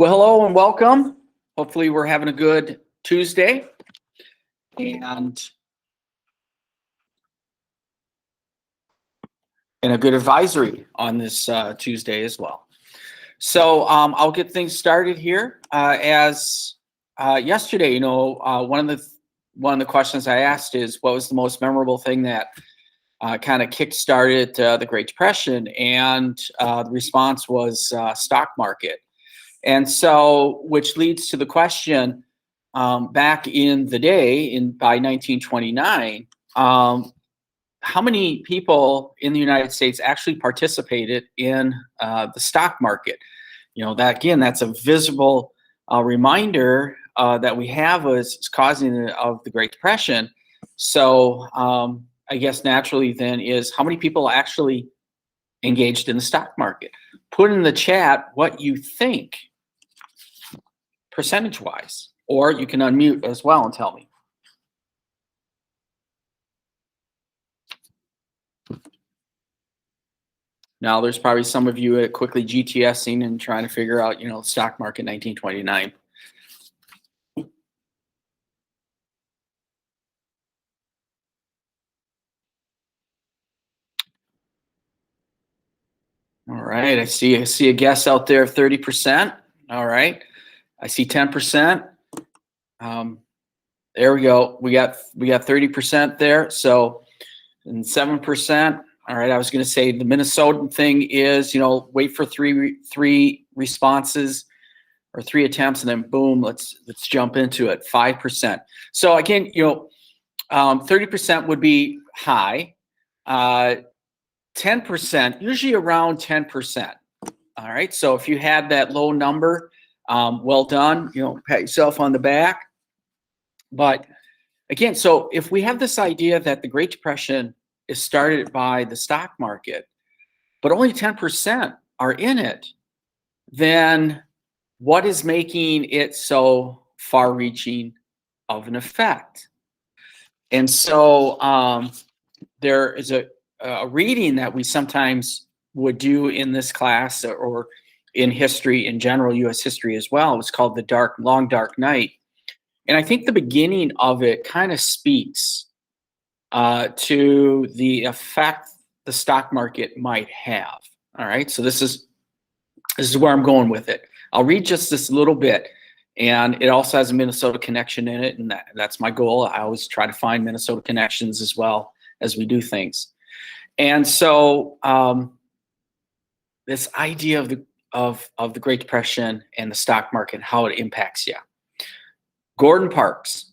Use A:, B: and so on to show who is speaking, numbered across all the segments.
A: Well, hello and welcome. Hopefully we're having a good Tuesday and a good advisory on this Tuesday as well. So I'll get things started here. As yesterday, one of the questions I asked is, what was the most memorable thing that kind of kick-started the Great Depression? And the response was stock market. And so, which leads to the question, back in the day, by 1929, how many people in the United States actually participated in the stock market? That's a visible reminder that we have was causing of the Great Depression. So I guess naturally then is how many people actually engaged in the stock market? Put in the chat what you think percentage-wise, or you can unmute as well and tell me. Now, there's probably some of you quickly GTSing and trying to figure out, stock market 1929. All right, I see a guess out there, 30%. All right, I see 10%. There we go. We got 30% there. So, and 7%. All right, I was going to say the Minnesotan thing is, wait for three responses or 3 attempts, and then boom, let's jump into it. 5%. So again, 30% would be high. 10%, usually around 10%. All right, so if you had that low number, well done. Pat yourself on the back. But again, so if we have this idea that the Great Depression is started by the stock market, but only 10% are in it, then what is making it so far-reaching of an effect? And so there is a reading that we sometimes would do in this class or in history in general, U.S. history as well. It's called The Long Dark Night. And I think the beginning of it kind of speaks to the effect the stock market might have. All right, so this is where I'm going with it. I'll read just this little bit, and it also has a Minnesota connection in it, and that's my goal. I always try to find Minnesota connections as well as we do things. And so this idea of the Great Depression and the stock market and how it impacts you. Gordon Parks,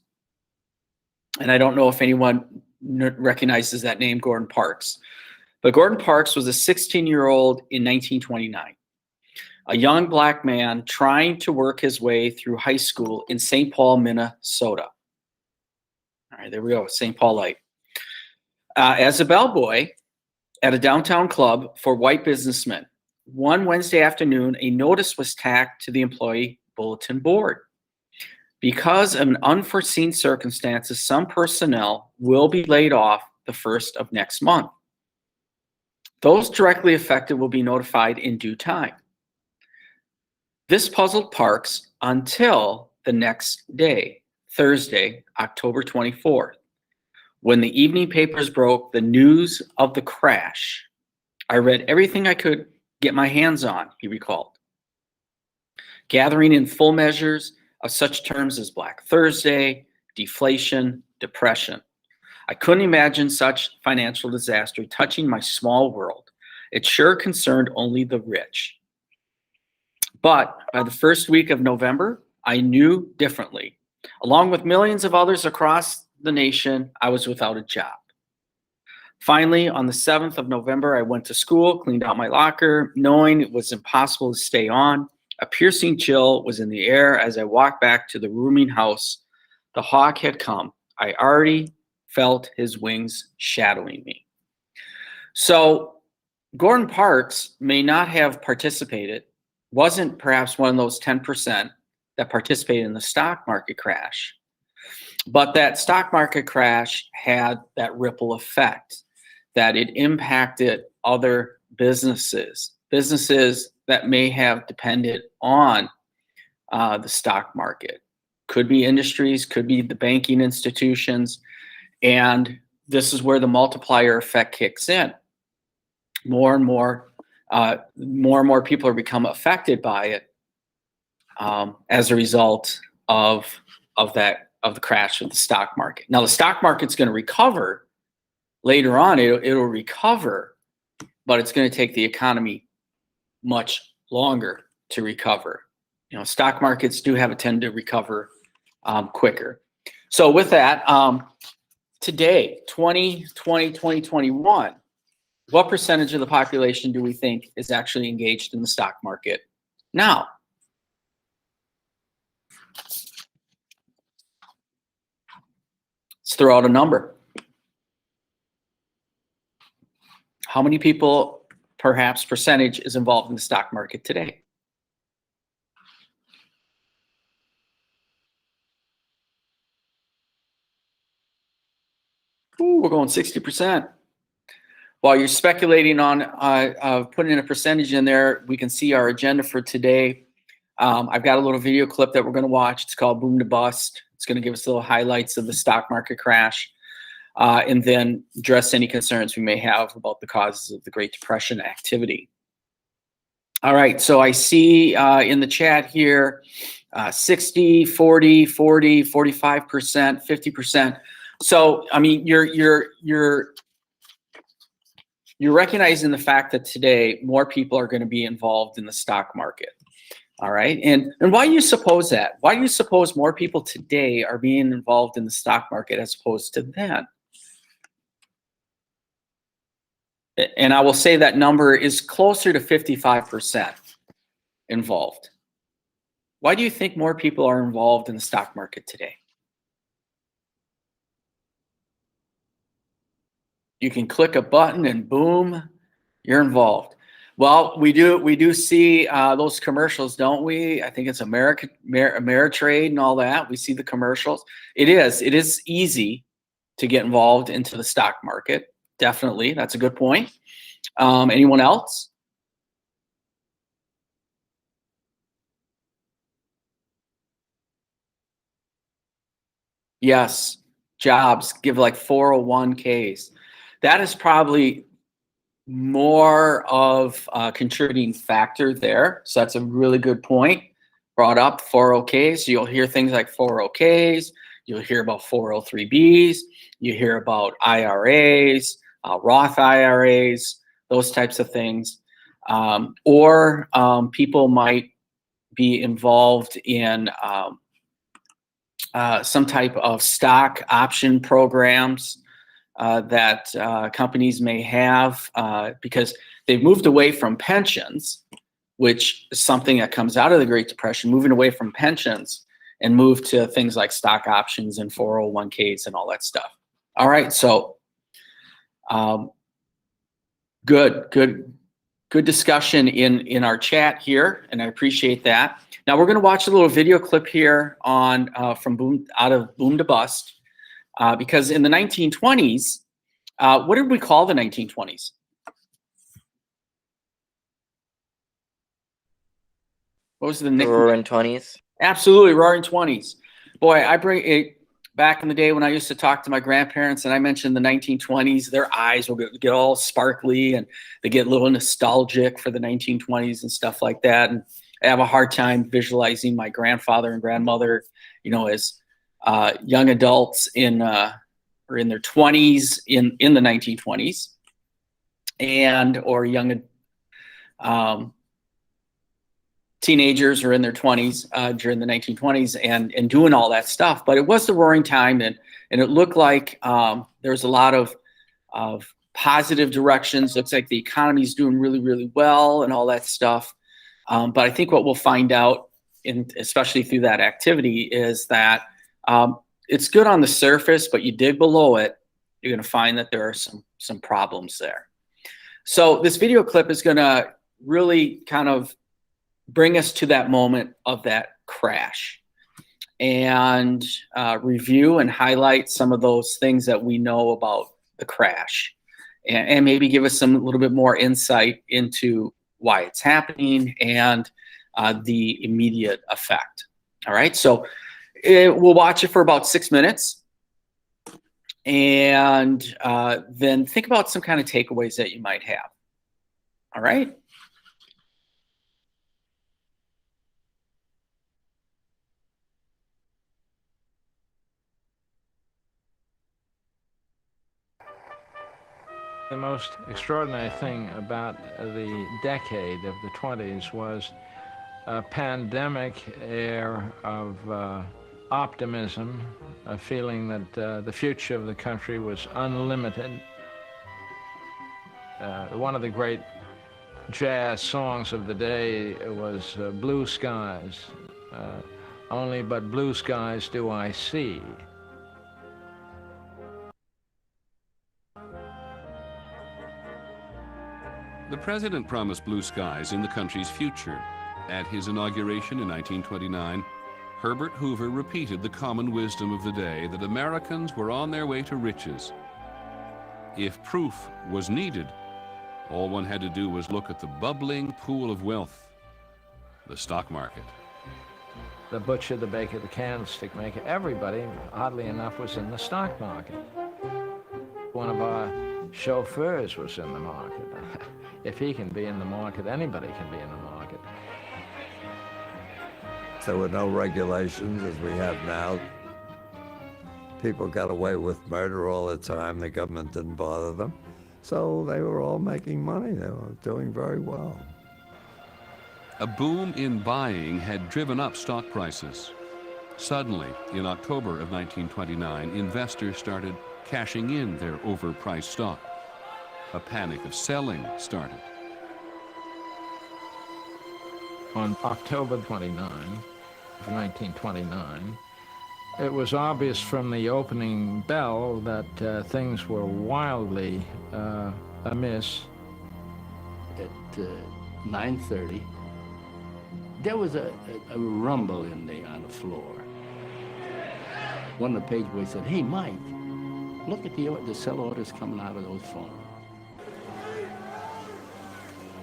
A: and I don't know if anyone recognizes that name, Gordon Parks, but Gordon Parks was a 16-year-old in 1929, a young black man trying to work his way through high school in St. Paul, Minnesota. All right, there we go, St. Paulite. As a bellboy at a downtown club for white businessmen, one Wednesday afternoon, a notice was tacked to the employee bulletin board. Because of an unforeseen circumstances, some personnel will be laid off the 1st of next month. Those directly affected will be notified in due time. This puzzled Parks until the next day, Thursday, October 24th, when the evening papers broke the news of the crash. I read everything I could get my hands on, he recalled, gathering in full measures of such terms as Black Thursday, deflation, depression. I couldn't imagine such financial disaster touching my small world. It sure concerned only the rich. But by the first week of November, I knew differently. Along with millions of others across the nation, I was without a job. Finally, on the 7th of November, I went to school, cleaned out my locker, knowing it was impossible to stay on. A piercing chill was in the air as I walked back to the rooming house. The hawk had come. I already felt his wings shadowing me. So Gordon Parks may not have participated, wasn't perhaps one of those 10% that participated in the stock market crash, but that stock market crash had that ripple effect, that it impacted other businesses that may have depended on the stock market. Could be industries, could be the banking institutions, and this is where the multiplier effect kicks in. More and more people are become affected by it as a result of the crash of the stock market. Now the stock market's going to recover later on. It'll recover, but it's going to take the economy much longer to recover. Stock markets do have a tendency to recover quicker. So with that, today, 2020, 2021, what percentage of the population do we think is actually engaged in the stock market now? Let's throw out a number. How many people, perhaps percentage, is involved in the stock market today? Ooh, we're going 60%. While you're speculating on putting in a percentage in there, we can see our agenda for today. I've got a little video clip that we're going to watch. It's called Boom to Bust. It's going to give us little highlights of the stock market crash, and then address any concerns we may have about the causes of the Great Depression activity. All right, so I see in the chat here 60, 40, 40, 45%, 50%. So, I mean, you're recognizing the fact that today more people are going to be involved in the stock market. All right. And why do you suppose that? Why do you suppose more people today are being involved in the stock market as opposed to then? And I will say that number is closer to 55% involved. Why do you think more people are involved in the stock market today? You can click a button and boom, you're involved. Well, we do see those commercials, don't we? I think it's Ameritrade and all that. We see the commercials. It is easy to get involved into the stock market. Definitely, that's a good point. Anyone else? Yes, jobs, give like 401ks. That is probably more of a contributing factor there. So that's a really good point brought up, 401ks. So you'll hear things like 401ks, you'll hear about 403bs, you hear about IRAs, Roth IRAs, those types of things. Or people might be involved in some type of stock option programs that companies may have because they've moved away from pensions, which is something that comes out of the Great Depression, moving away from pensions and move to things like stock options and 401ks and all that stuff. All right, so good discussion in our chat here, and I appreciate that. Now we're going to watch a little video clip here on from Boom to Bust. Because in the 1920s, what did we call the 1920s? What was the nickname?
B: Roaring 20s.
A: Absolutely, Roaring 20s. Boy, I bring it back in the day when I used to talk to my grandparents and I mentioned the 1920s, their eyes will get all sparkly and they get a little nostalgic for the 1920s and stuff like that. And I have a hard time visualizing my grandfather and grandmother, as young adults in their 20s in the 1920s, or young teenagers are in their 20s during the 1920s and doing all that stuff. But it was the roaring time, and it looked like there was a lot of positive directions. Looks like the economy's doing really, really well and all that stuff. But I think what we'll find out, especially through that activity, is that it's good on the surface, but you dig below it, you're going to find that there are some problems there. So this video clip is going to really kind of bring us to that moment of that crash and review and highlight some of those things that we know about the crash, and maybe give us a little bit more insight into why it's happening and the immediate effect. All right, so we'll watch it for about 6 minutes, and then think about some kind of takeaways that you might have. All right.
B: The most extraordinary thing about the decade of the 20s was a pandemic air of optimism, a feeling that the future of the country was unlimited. One of the great jazz songs of the day was Blue Skies. Only but blue skies do I see.
C: The president promised blue skies in the country's future. At his inauguration in 1929, Herbert Hoover repeated the common wisdom of the day that Americans were on their way to riches. If proof was needed, all one had to do was look at the bubbling pool of wealth, the stock market.
B: The butcher, the baker, the candlestick maker, everybody, oddly enough, was in the stock market. One of our chauffeurs was in the market. If he can be in the market, anybody can be in the market.
D: There were no regulations as we have now. People got away with murder all the time. The government didn't bother them. So they were all making money. They were doing very well.
C: A boom in buying had driven up stock prices. Suddenly, in October of 1929, investors started cashing in their overpriced stock. A panic of selling started.
B: On October 29, 1929, it was obvious from the opening bell that things were wildly amiss.
E: At 9:30, there was a rumble on the floor. One of the page boys said, "Hey, Mike, look at the sell orders coming out of those phones."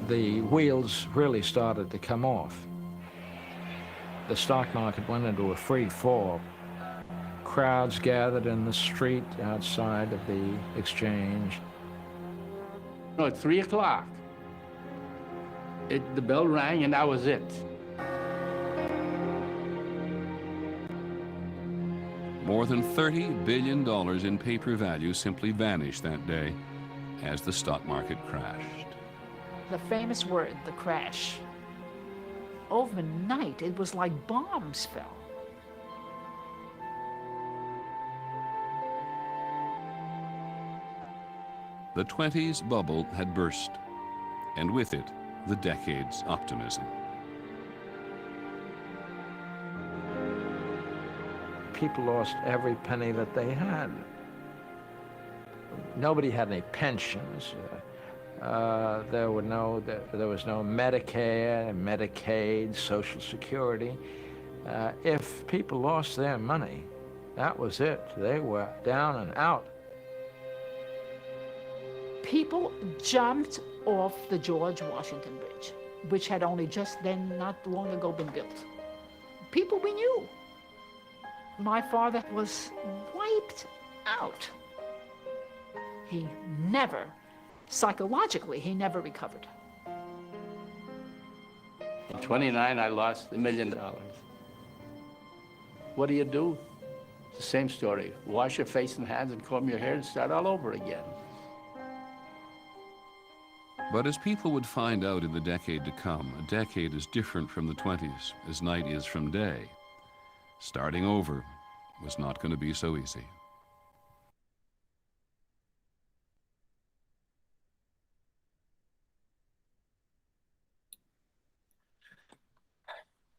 B: The wheels really started to come off. The stock market went into a free fall. Crowds gathered in the street outside of the exchange.
E: No, at 3 o'clock, the bell rang and that was it.
C: More than $30 billion in paper value simply vanished that day as the stock market crashed.
F: The famous word, the crash. Overnight, it was like bombs fell.
C: The 20s bubble had burst, and with it, the decade's optimism.
B: People lost every penny that they had. Nobody had any pensions. There was no Medicare, Medicaid, Social Security. If people lost their money, that was it. They were down and out.
F: People jumped off the George Washington Bridge, which had only just then, not long ago, been built. People we knew. My father was wiped out. He never, psychologically, he never recovered.
E: In 29, I lost $1 million. What do you do? It's the same story. Wash your face and hands and comb your hair and start all over again.
C: But as people would find out in the decade to come, a decade is different from the 20s, as night is from day. Starting over was not going to be so easy.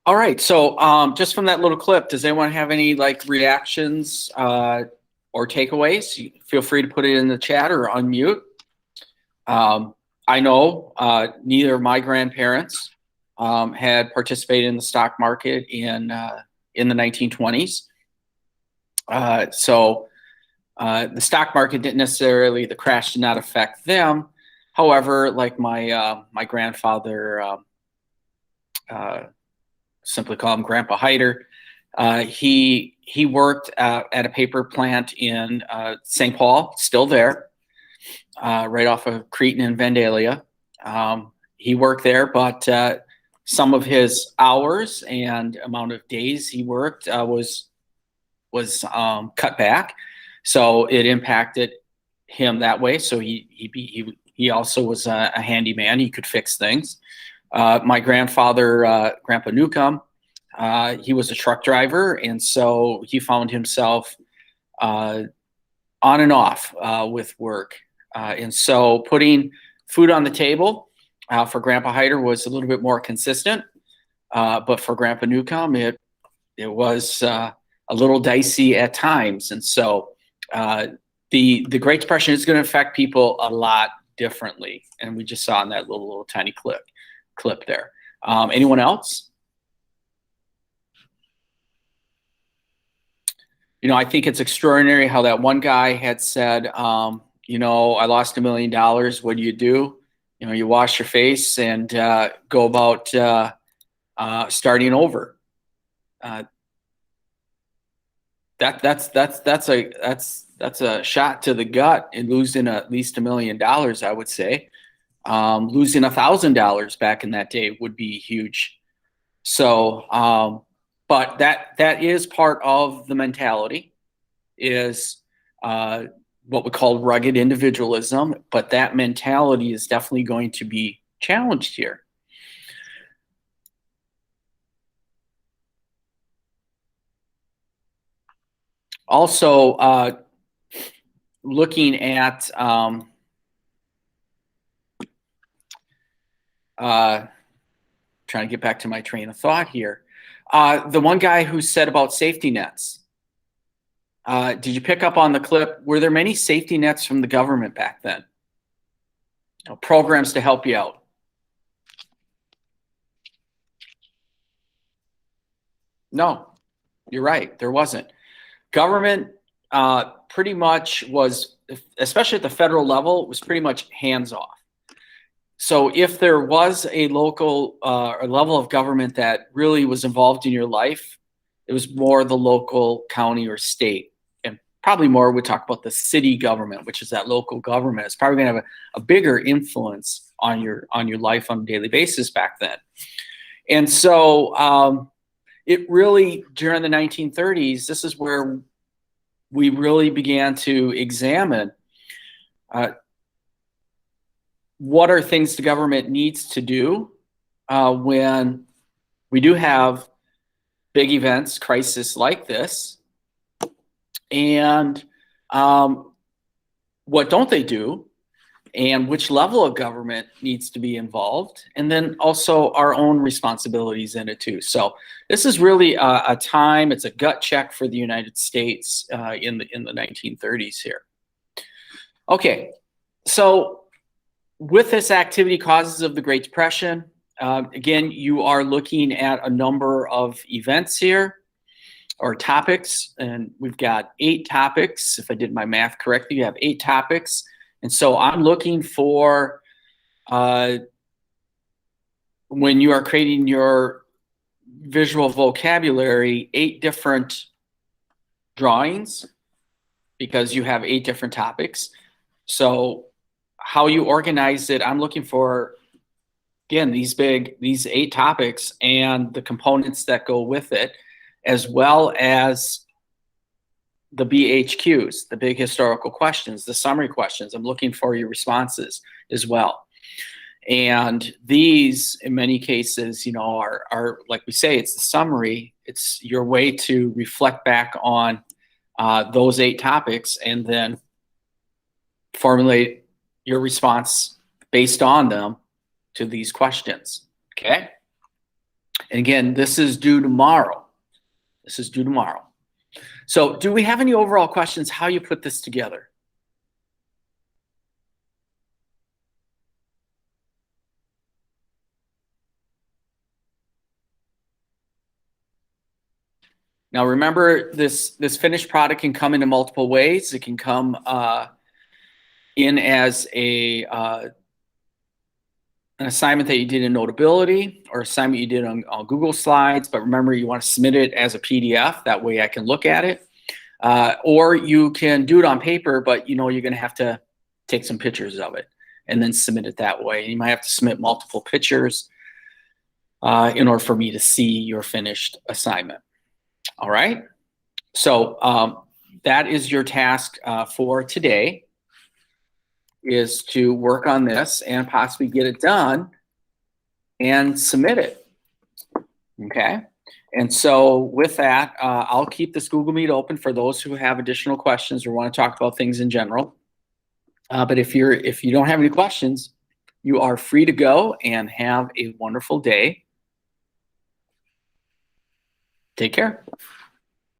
A: All right, so just from that little clip, does anyone have any reactions or takeaways? Feel free to put it in the chat or unmute. I know neither of my grandparents had participated in the stock market in the 1920s. So the stock market didn't necessarily, the crash did not affect them. However, like my grandfather simply call him Grandpa Hyder. He worked at a paper plant in St. Paul, still there, right off of Cretin and Vandalia. He worked there, but some of his hours and amount of days he worked was cut back, so it impacted him that way. So he also was a handyman. He could fix things. My grandfather, Grandpa Newcomb, he was a truck driver, and so he found himself on and off with work. And so putting food on the table for Grandpa Hyder was a little bit more consistent, but for Grandpa Newcomb, it was a little dicey at times. And so the Great Depression is going to affect people a lot differently, and we just saw in that little tiny clip there. Anyone else? You know, I think it's extraordinary how that one guy had said, you know, I lost $1 million. What do? You know, you wash your face and go about starting over. That's a shot to the gut in losing at least $1 million, I would say. Losing $1,000 back in that day would be huge. So, but that is part of the mentality, is what we call rugged individualism. But that mentality is definitely going to be challenged here. Also, looking at trying to get back to my train of thought here. The one guy who said about safety nets. Did you pick up on the clip? Were there many safety nets from the government back then? You know, programs to help you out. No, you're right. There wasn't. Government pretty much was, especially at the federal level, was pretty much hands off. So if there was a local or level of government that really was involved in your life, it was more the local, county, or state. And probably more, we talk about the city government, which is that local government. It's probably going to have a bigger influence on your life on a daily basis back then. And so it really, during the 1930s, this is where we really began to examine what are things the government needs to do when we do have big events, crisis like this, and what don't they do, and which level of government needs to be involved, and then also our own responsibilities in it too. So this is really a time, it's a gut check for the United States in the 1930s here. Okay, so with this activity, causes of the Great Depression, again, you are looking at a number of events here, or topics, and we've got 8 topics. If I did my math correctly, you have 8 topics. And so I'm looking for, when you are creating your visual vocabulary, 8 different drawings, because you have 8 different topics. So how you organize it, I'm looking for, again, these 8 topics and the components that go with it, as well as the BHQs, the big historical questions, the summary questions. I'm looking for your responses as well. And these, in many cases, you know, are like we say, it's the summary. It's your way to reflect back on those 8 topics and then formulate your response based on them to these questions, okay? And again, this is due tomorrow. This is due tomorrow. So do we have any overall questions how you put this together? Now remember, this finished product can come in multiple ways. It can come in as a an assignment that you did in Notability or assignment you did on Google Slides, but remember you want to submit it as a PDF. That way I can look at it. Or you can do it on paper, but you know you're going to have to take some pictures of it and then submit it that way. You might have to submit multiple pictures in order for me to see your finished assignment. All right. So that is your task for today, is to work on this and possibly get it done and submit it. Okay. And so with that, I'll keep this Google Meet open for those who have additional questions or want to talk about things in general. But if you don't have any questions, you are free to go and have a wonderful day. Take care.